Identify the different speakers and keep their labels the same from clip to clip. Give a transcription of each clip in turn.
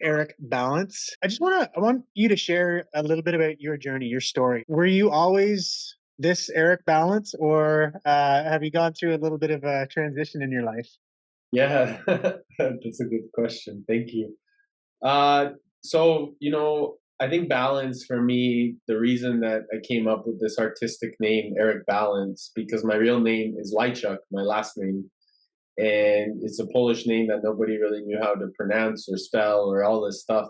Speaker 1: Eric Balance. I want you to share a little bit about your journey, your story. Were you always this Eric Balance, or have you gone through a little bit of a transition in your life?
Speaker 2: Yeah, that's a good question. Thank you. Uh, so, I think balance for me, the reason that I came up with this artistic name, Eric Balance, because my real name is Lychuk, my last name, and it's a Polish name that nobody really knew how to pronounce or spell or all this stuff.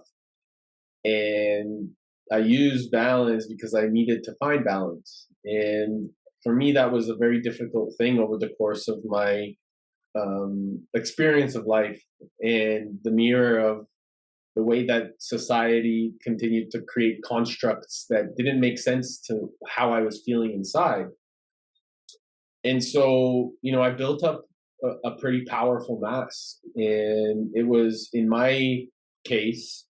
Speaker 2: And I used balance because I needed to find balance. And for me, that was a very difficult thing over the course of my experience of life and the mirror of the way that society continued to create constructs that didn't make sense to how I was feeling inside. And so, I built up a pretty powerful mass. And it was, in my case,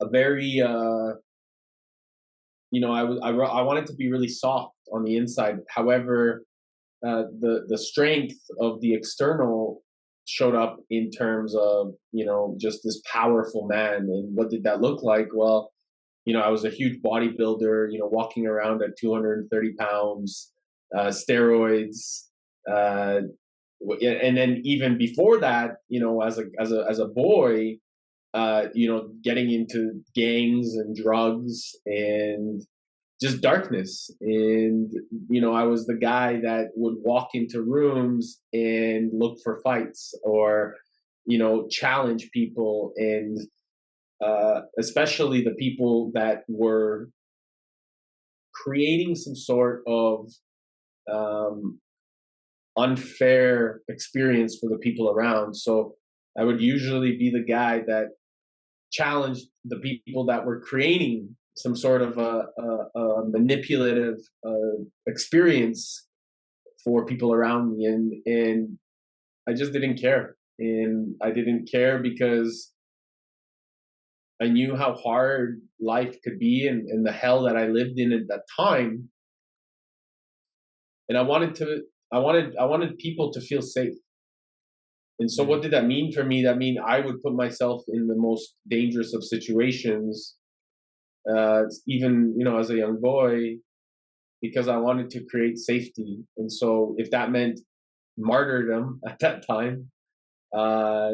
Speaker 2: a very, I wanted to be really soft on the inside. However, the strength of the external showed up in terms of just this powerful man. And what did that look like? Well, I was a huge bodybuilder, walking around at 230 pounds, steroids, uh, and then even before that, as a boy, getting into gangs and drugs and just darkness. And I was the guy that would walk into rooms and look for fights, or challenge people, and especially the people that were creating some sort of um, unfair experience for the people around. So I would usually be the guy that challenged the people that were creating some sort of a manipulative experience for people around me. And I just didn't care. And I didn't care because I knew how hard life could be, and the hell that I lived in at that time. And I wanted people to feel safe. And so
Speaker 1: Mm.
Speaker 2: what did that mean for me? That mean I would put myself in the most dangerous of situations, even as a young boy, because I wanted to create safety. And so if that meant martyrdom at that time, uh,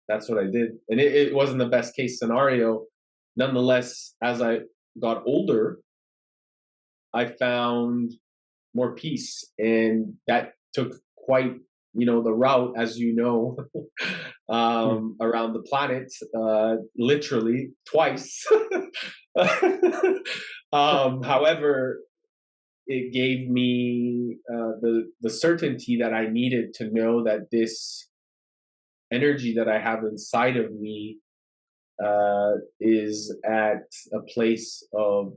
Speaker 2: that's what I did. And it wasn't the best case scenario. Nonetheless, as I got older, I found more peace, and that took quite the route, as
Speaker 1: Mm.
Speaker 2: around the planet, literally twice. However, it gave me the certainty that I needed to know that this energy that I have inside of me is at a place of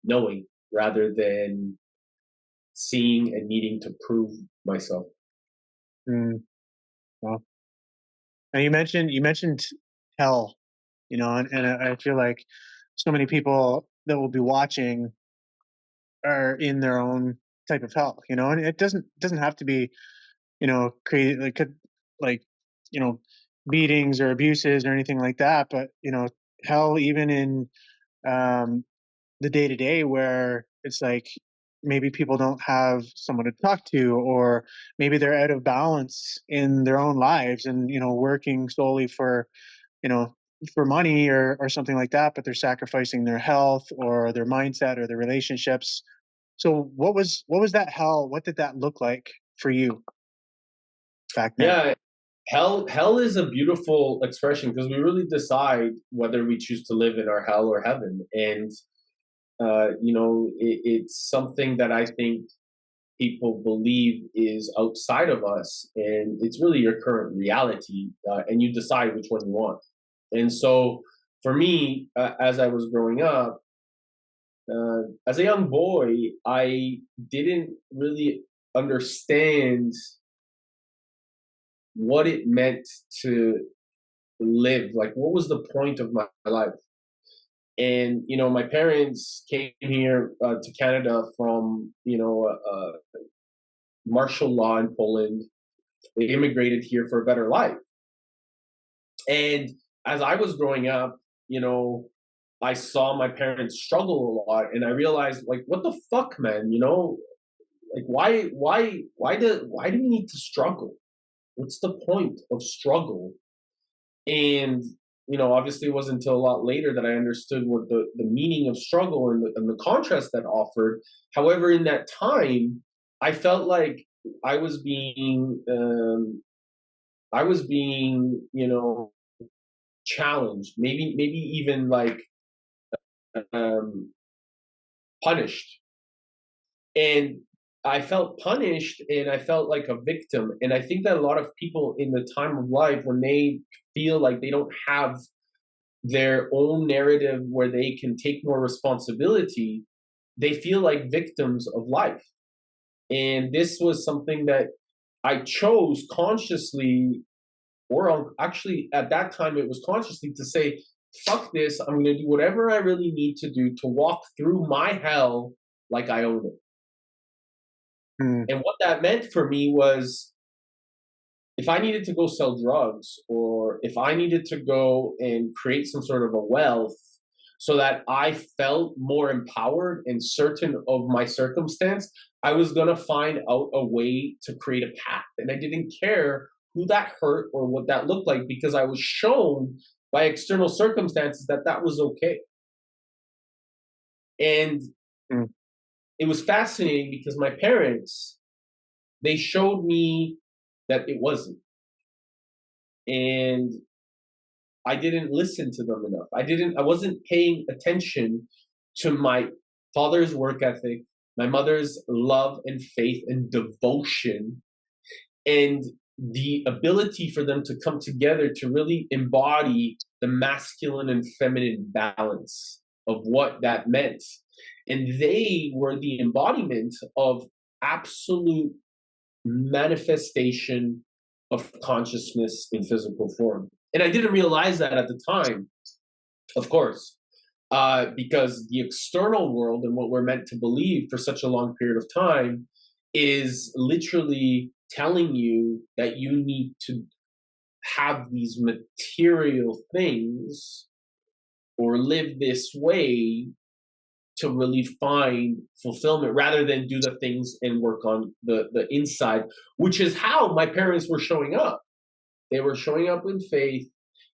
Speaker 2: knowing rather than seeing and needing to prove myself.
Speaker 1: Mm. Well, now you mentioned hell, and I feel like so many people that will be watching are in their own type of hell, and it doesn't have to be, crazy, like could, like, you know beatings or abuses or anything like that, but hell even in um the day to day, where it's like maybe people don't have someone to talk to, or maybe they're out of balance in their own lives, and working solely you know for money, or something like that, but they're sacrificing their health or their mindset or their relationships. So what was that hell? What did that look like for you back then?
Speaker 2: Yeah, hell is a beautiful expression because we really decide whether we choose to live in our hell or heaven. And it's something that I think people believe is outside of us, and it's really your current reality, and you decide which one you want. And so for me, as I was growing up, as a young boy, I didn't really understand what it meant to live. Like, what was the point of my life? And my parents came here to Canada from martial law in Poland. They immigrated here for a better life, and as I was growing up, you know, I saw my parents struggle a lot, and I realized, like, what the fuck, man, you know, like, why do we need to struggle? What's the point of struggle? And you know, obviously, it wasn't until a lot later that I understood what the meaning of struggle and the contrast that offered. However, in that time, I felt like I was being, you know, challenged, maybe even like um, punished. And I felt punished and I felt like a victim. And I think that a lot of people in the time of life, when they feel like they don't have their own narrative where they can take more responsibility, they feel like victims of life. And this was something that I chose consciously, or actually at that time it was consciously, to say, fuck this, I'm going to do whatever I really need to do to walk through my hell like I own it.
Speaker 1: Mm,
Speaker 2: And what that meant for me was, if I needed to go sell drugs, or if I needed to go and create some sort of a wealth so that I felt more empowered and certain of my circumstance, I was going to find out a way to create a path. And I didn't care who that hurt or what that looked like, because I was shown by external circumstances that that was okay. And
Speaker 1: mm,
Speaker 2: it was fascinating because my parents, they showed me that it wasn't. And I didn't listen to them enough. I wasn't paying attention to my father's work ethic, my mother's love and faith and devotion, and the ability for them to come together to really embody the masculine and feminine balance of what that meant. And they were the embodiment of absolute manifestation of consciousness in physical form. And I didn't realize that at the time, of course, because the external world and what we're meant to believe for such a long period of time is literally telling you that you need to have these material things or live this way to really find fulfillment, rather than do the things and work on the inside, which is how my parents were showing up. They were showing up with faith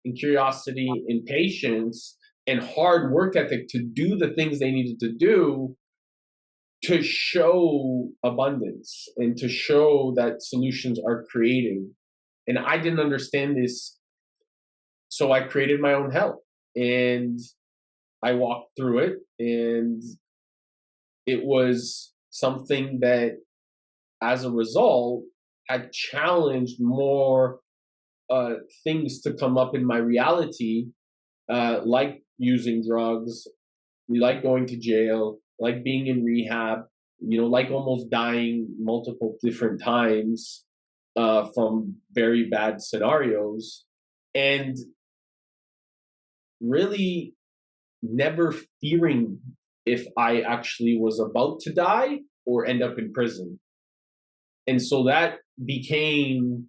Speaker 2: and curiosity and patience and hard work ethic to do the things they needed to do to show abundance and to show that solutions are created. And I didn't understand this, so I created my own hell. And I walked through it, and it was something that, as a result, had challenged more things to come up in my reality, like using drugs, like going to jail, like being in rehab, you know, like almost dying multiple different times from very bad scenarios, and really never fearing if I actually was about to die or end up in prison. And so that became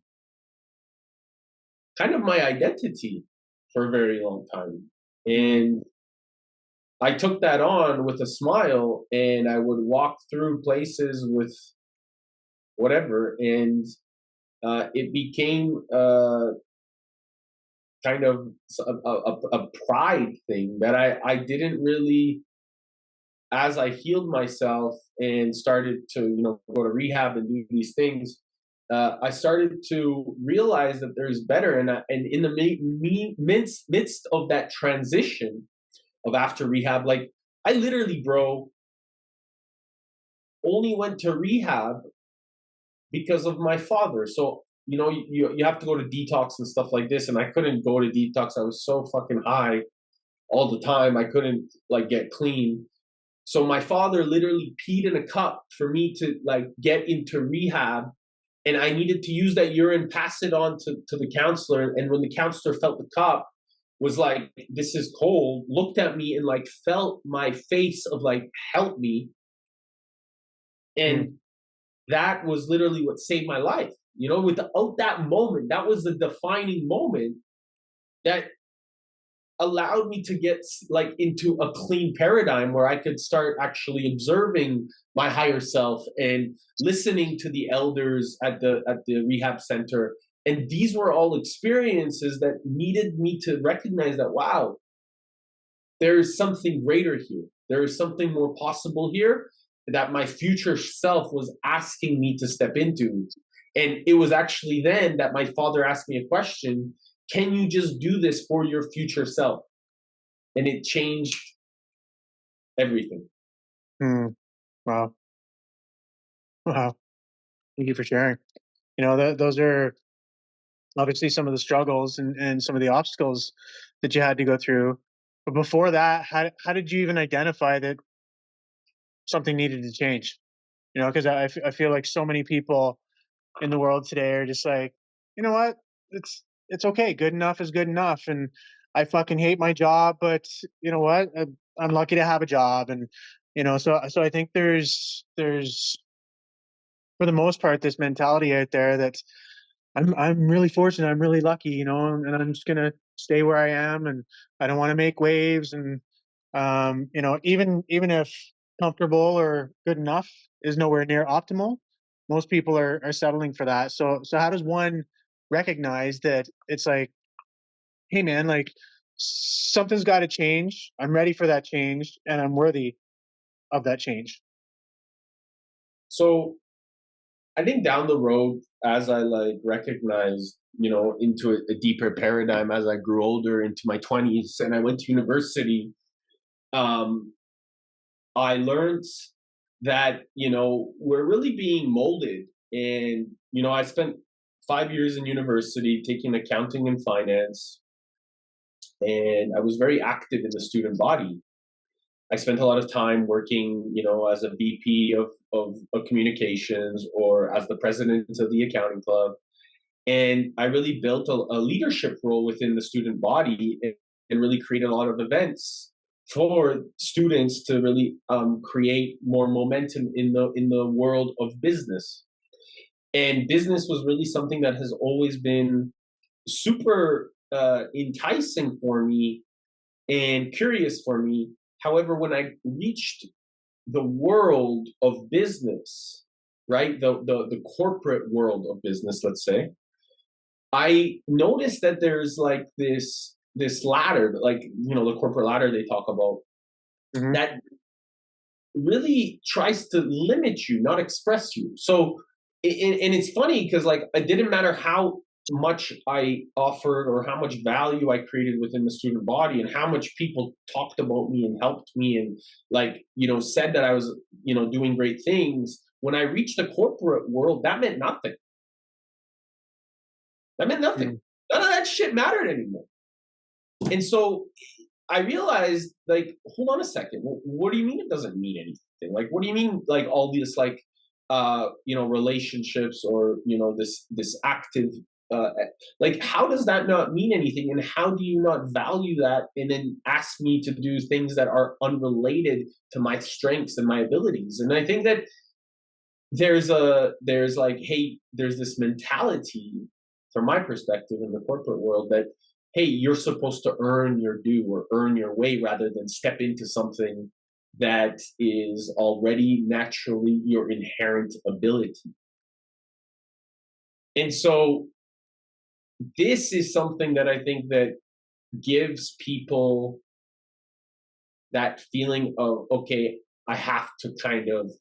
Speaker 2: kind of my identity for a very long time. And I took that on with a smile, and I would walk through places with whatever. And it became kind of a pride thing that I didn't really, as I healed myself and started to, you know, go to rehab and do these things, I started to realize that there's better. And in the midst of that transition of after rehab, like, I literally, bro, only went to rehab because of my father. So, you know, you have to go to detox and stuff like this. And I couldn't go to detox. I was so fucking high all the time. I couldn't like get clean. So my father literally peed in a cup for me to like get into rehab. And I needed to use that urine, pass it on to the counselor. And when the counselor felt the cup, was like, this is cold, looked at me and like felt my face of like, help me.
Speaker 1: mm,
Speaker 2: And that was literally what saved my life. You know, without that moment, that was the defining moment that allowed me to get like into a clean paradigm where I could start actually observing my higher self and listening to the elders at the rehab center. And these were all experiences that needed me to recognize that, wow, there is something greater here. There is something more possible here that my future self was asking me to step into. And it was actually then that my father asked me a question: can you just do this for your future self? And it changed everything.
Speaker 1: Mm, wow. Wow. Thank you for sharing. Those are obviously some of the struggles and some of the obstacles that you had to go through. But before that, how did you even identify that something needed to change? Because I feel like so many people in the world today are just like, you know what, it's okay. Good enough is good enough. And I fucking hate my job, but you know what? I'm lucky to have a job. And so I think there's for the most part this mentality out there that I'm really fortunate. I'm really lucky, and I'm just gonna stay where I am, and I don't want to make waves. And even if comfortable or good enough is nowhere near optimal, most people are settling for that. So how does one recognize that it's like, hey man, like something's got to change. I'm ready for that change, and I'm worthy of that change.
Speaker 2: So I think down the road, as I like recognized, into a deeper paradigm as I grew older into my 20s and I went to university, um, I learned that, we're really being molded. And, I spent 5 years in university taking accounting and finance, and I was very active in the student body. I spent a lot of time working, as a VP of communications or as the president of the accounting club. And I really built a leadership role within the student body, and really created a lot of events for students to really create more momentum in the world of business. And business was really something that has always been super enticing for me and curious for me. However, when I reached the world of business, right, the corporate world of business, let's say, I noticed that there's like this ladder, like the corporate ladder they talk about,
Speaker 1: Hmm.
Speaker 2: that really tries to limit you, not express you. So, and it's funny because like it didn't matter how much I offered or how much value I created within the student body and how much people talked about me and helped me and like said that I was doing great things. When I reached the corporate world, that meant nothing. That meant nothing.
Speaker 1: Hmm.
Speaker 2: None of that shit mattered anymore. And so I realized, like, hold on a second. What do you mean it doesn't mean anything? Like, what do you mean, like, all these, like, relationships or, this active, like, how does that not mean anything? And how do you not value that and then ask me to do things that are unrelated to my strengths and my abilities? And I think that there's like, hey, there's this mentality from my perspective in the corporate world that, hey, you're supposed to earn your due or earn your way rather than step into something that is already naturally your inherent ability. And so this is something that I think that gives people that feeling of, okay, I have to kind of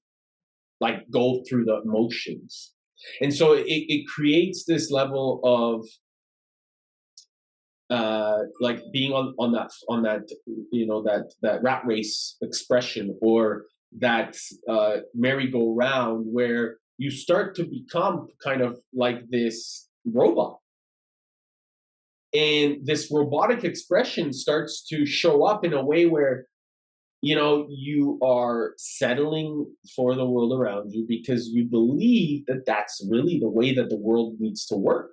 Speaker 2: like go through the motions. And so it creates this level of like being on that that rat race expression, or that merry-go-round where you start to become kind of like this robot, and this robotic expression starts to show up in a way where you are settling for the world around you because you believe that that's really the way that the world needs to work,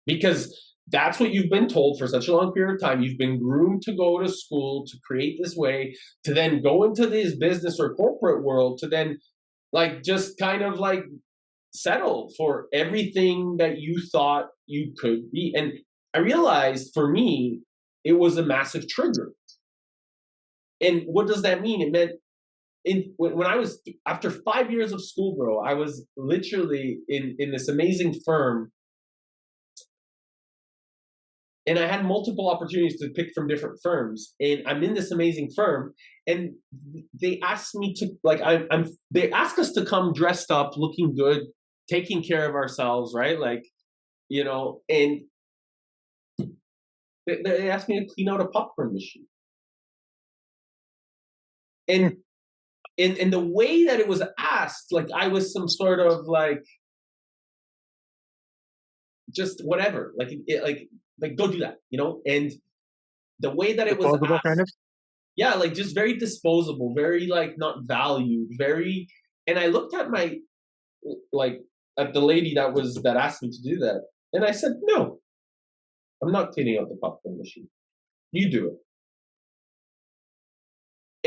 Speaker 2: because that's what you've been told for such a long period of time. You've been groomed to go to school to create this way, to then go into this business or corporate world, to then like just kind of like settle for everything that you thought you could be. And I realized for me, it was a massive trigger. And what does that mean? It meant when I was, after 5 years of school, bro, I was literally in this amazing firm, and I had multiple opportunities to pick from different firms. And I'm in this amazing firm, and they asked me to, like, they asked us to come dressed up, looking good, taking care of ourselves, right? Like, and they asked me to clean out a popcorn machine. And in the way that it was asked, like I was some sort of like, just whatever, like go do that, and the way that it was
Speaker 1: Disposable, kind
Speaker 2: asked,
Speaker 1: of.
Speaker 2: yeah, like just very disposable, very like not valued, very. And I looked at my, like, at the lady that asked me to do that, and I said, no, I'm not cleaning out the popcorn machine, you do it.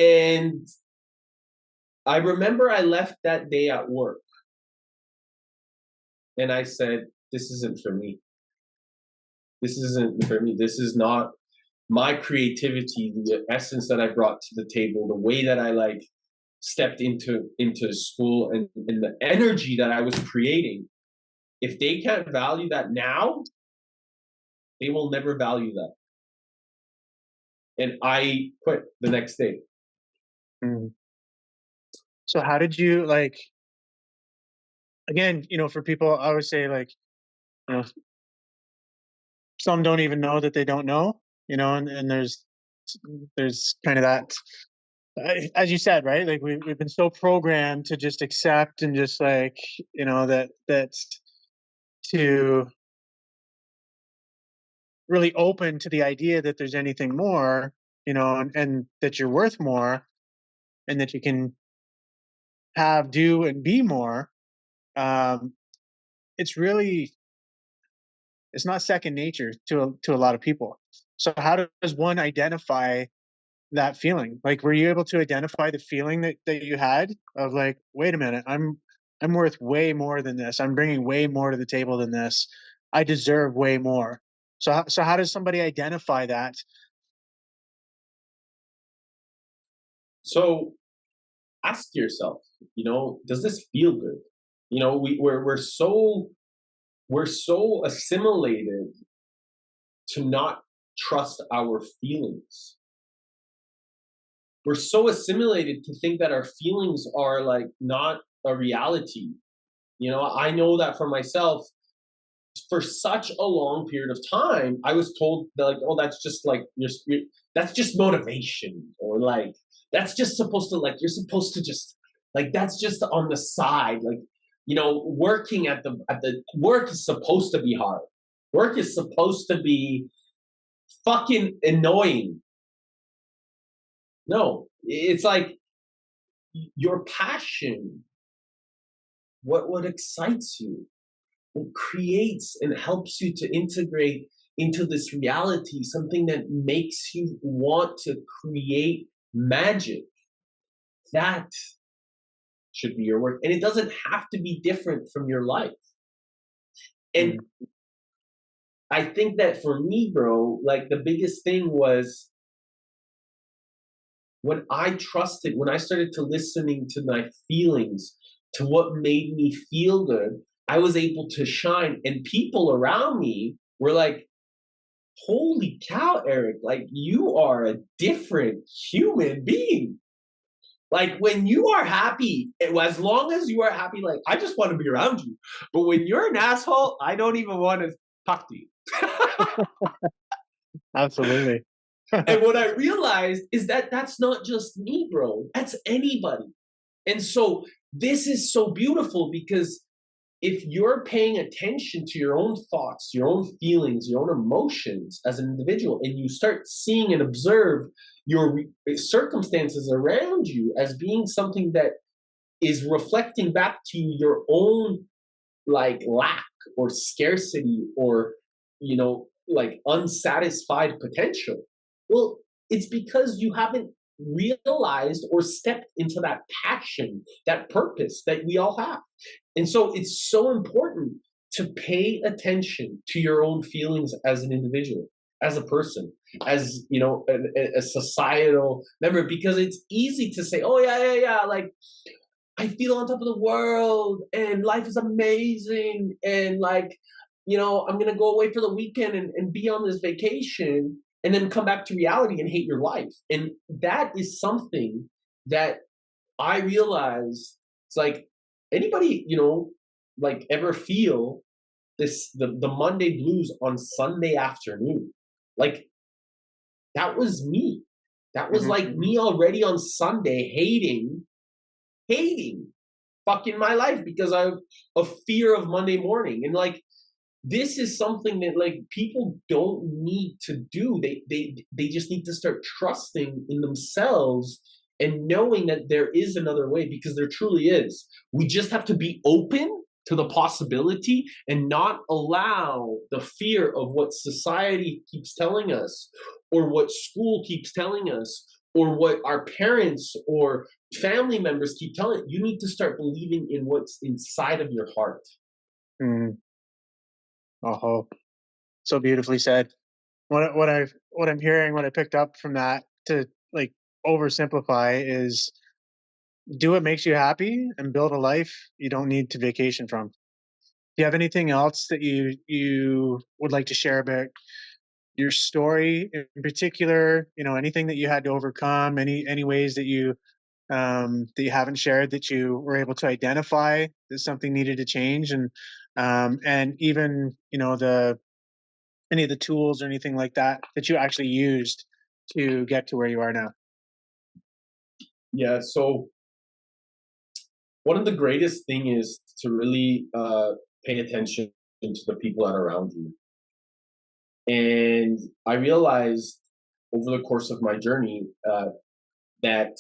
Speaker 2: And I remember I left that day at work, and I said, this isn't for me. This isn't for me. This is not my creativity, the essence that I brought to the table, the way that I like stepped into school, and the energy that I was creating. If they can't value that now, they will never value that. And I quit the next day.
Speaker 1: Mm. So how did you, like, again, for people, I always say, like, you know, some don't even know that they don't know, and there's kind of that, as you said, right? Like we've been so programmed to just accept and just like, that's to really open to the idea that there's anything more, and that you're worth more, and that you can have, do, and be more. Um, it's really, it's not second nature to a lot of people. So how does one identify that feeling? Like, were you able to identify the feeling that you had of like, wait a minute, I'm worth way more than this. I'm bringing way more to the table than this. I deserve way more. So how does somebody identify that?
Speaker 2: So ask yourself, does this feel good? We're so assimilated to not trust our feelings. We're so assimilated to think that our feelings are like not a reality. I know that for myself, for such a long period of time, I was told that, like, oh, that's just like that's just motivation, or like that's just supposed to, like, you're supposed to just, like, that's just on the side, like, working at the work is supposed to be hard. Work is supposed to be fucking annoying. No, it's like your passion, what excites you, what creates and helps you to integrate into this reality, something that makes you want to create magic. That should be your work. And it doesn't have to be different from your life. And
Speaker 1: Mm.
Speaker 2: I think that for me, bro, like the biggest thing was when I started to listening to my feelings, to what made me feel good, I was able to shine. And people around me were like, holy cow, Eric, like you are a different human being. Like when you are happy, as long as you are happy, like I just want to be around you. But when you're an asshole, I don't even want to talk to you.
Speaker 1: Absolutely.
Speaker 2: And what I realized is that that's not just me, bro. That's anybody. And so this is so beautiful, because if you're paying attention to your own thoughts, your own feelings, your own emotions as an individual, and you start seeing and observe your circumstances around you as being something that is reflecting back to you your own, like, lack or scarcity, or like unsatisfied potential, well, it's because you haven't realized or stepped into that passion, that purpose that we all have. And so it's so important to pay attention to your own feelings as an individual, as a person, as a societal member, because it's easy to say, oh yeah, like I feel on top of the world and life is amazing and like, I'm gonna go away for the weekend and be on this vacation and then come back to reality and hate your life. And that is something that I realize it's like anybody, like ever feel the Monday blues on Sunday afternoon. Like that was me. That was
Speaker 1: Hmm.
Speaker 2: like me already on Sunday hating fucking my life because I have a fear of Monday morning. And like this is something that like people don't need to do. They just need to start trusting in themselves and knowing that there is another way, because there truly is. We just have to be open to the possibility and not allow the fear of what society keeps telling us or what school keeps telling us or what our parents or family members keep telling you. Need to start believing in what's inside of your heart.
Speaker 1: Mm. Oh, so beautifully said. What I'm hearing, what I picked up from that, to like oversimplify, is do what makes you happy and build a life you don't need to vacation from. Do you have anything else that you would like to share about your story in particular? Anything that you had to overcome, any ways that you haven't shared, that you were able to identify that something needed to change, and even the any of the tools or anything like that that you actually used to get to where you are now?
Speaker 2: Yeah, so one of the greatest thing is to really pay attention to the people that are around you. And I realized over the course of my journey that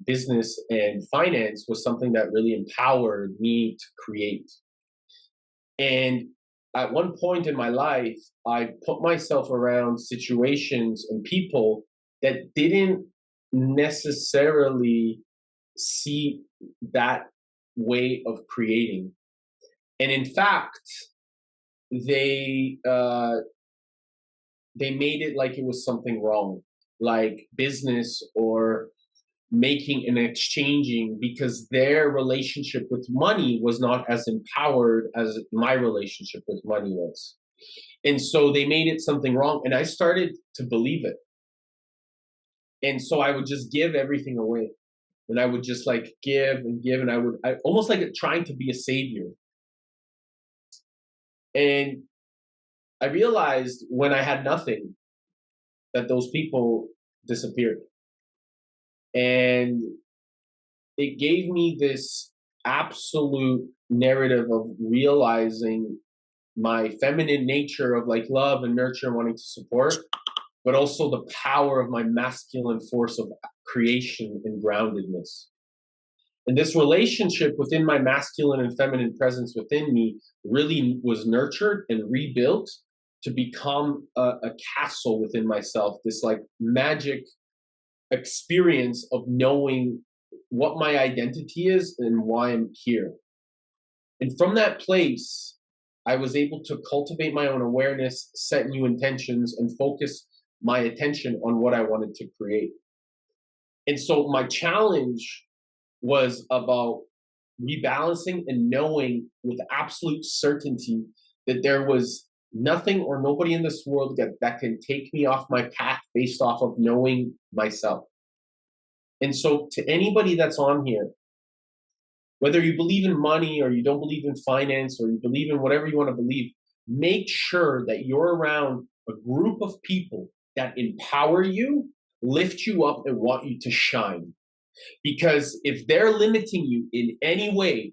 Speaker 2: business and finance was something that really empowered me to create. And at one point in my life, I put myself around situations and people that didn't necessarily see that way of creating. And in fact, they uh, they made it like it was something wrong, like business or making and exchanging, because their relationship with money was not as empowered as my relationship with money was. And so they made it something wrong. And I started to believe it. And so I would just give everything away. And I would just like give and give. And I almost like trying to be a savior. And I realized when I had nothing that those people disappeared. And it gave me this absolute narrative of realizing my feminine nature of like love and nurture and wanting to support, but also the power of my masculine force of creation and groundedness. And this relationship within my masculine and feminine presence within me really was nurtured and rebuilt to become a castle within myself, this like magic experience of knowing what my identity is and why I'm here. And from that place, I was able to cultivate my own awareness, set new intentions, and focus my attention on what I wanted to create. And so my challenge was about rebalancing and knowing with absolute certainty that there was nothing or nobody in this world that can take me off my path based off of knowing myself. And so, to anybody that's on here, whether you believe in money or you don't believe in finance or you believe in whatever you want to believe, make sure that you're around a group of people that empower you, lift you up, and want you to shine. Because if they're limiting you in any way,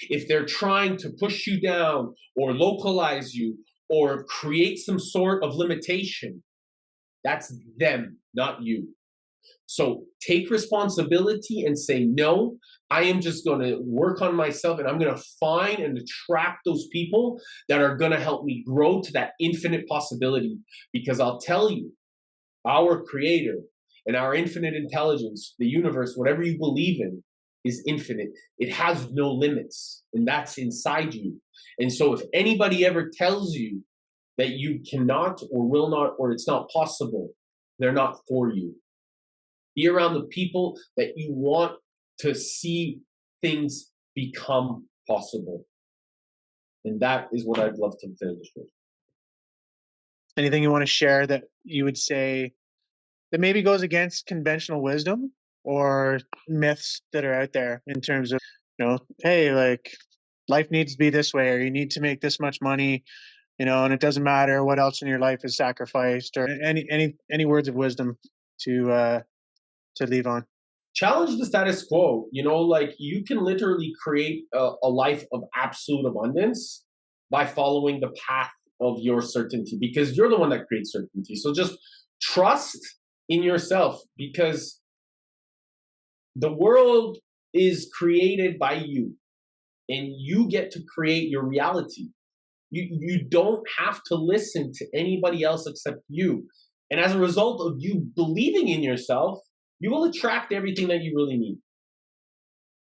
Speaker 2: if they're trying to push you down or localize you or create some sort of limitation, that's them, not you. So take responsibility and say, no, I am just going to work on myself and I'm going to find and attract those people that are going to help me grow to that infinite possibility. Because I'll tell you, our creator and our infinite intelligence, the universe, whatever you believe in, is infinite. It has no limits, and that's inside you. And so if anybody ever tells you that you cannot or will not, or it's not possible, they're not for you. Be around the people that you want to see things become possible. And that is what I'd love to finish with.
Speaker 1: Anything you want to share that you would say that maybe goes against conventional wisdom or myths that are out there in terms of, hey, like life needs to be this way, or you need to make this much money, and it doesn't matter what else in your life is sacrificed, or any words of wisdom to leave on.
Speaker 2: Challenge the status quo. Like you can literally create a life of absolute abundance by following the path of your certainty, because you're the one that creates certainty. So just trust in yourself, because the world is created by you, and you get to create your reality. You don't have to listen to anybody else except you. And as a result of you believing in yourself, you will attract everything that you really need.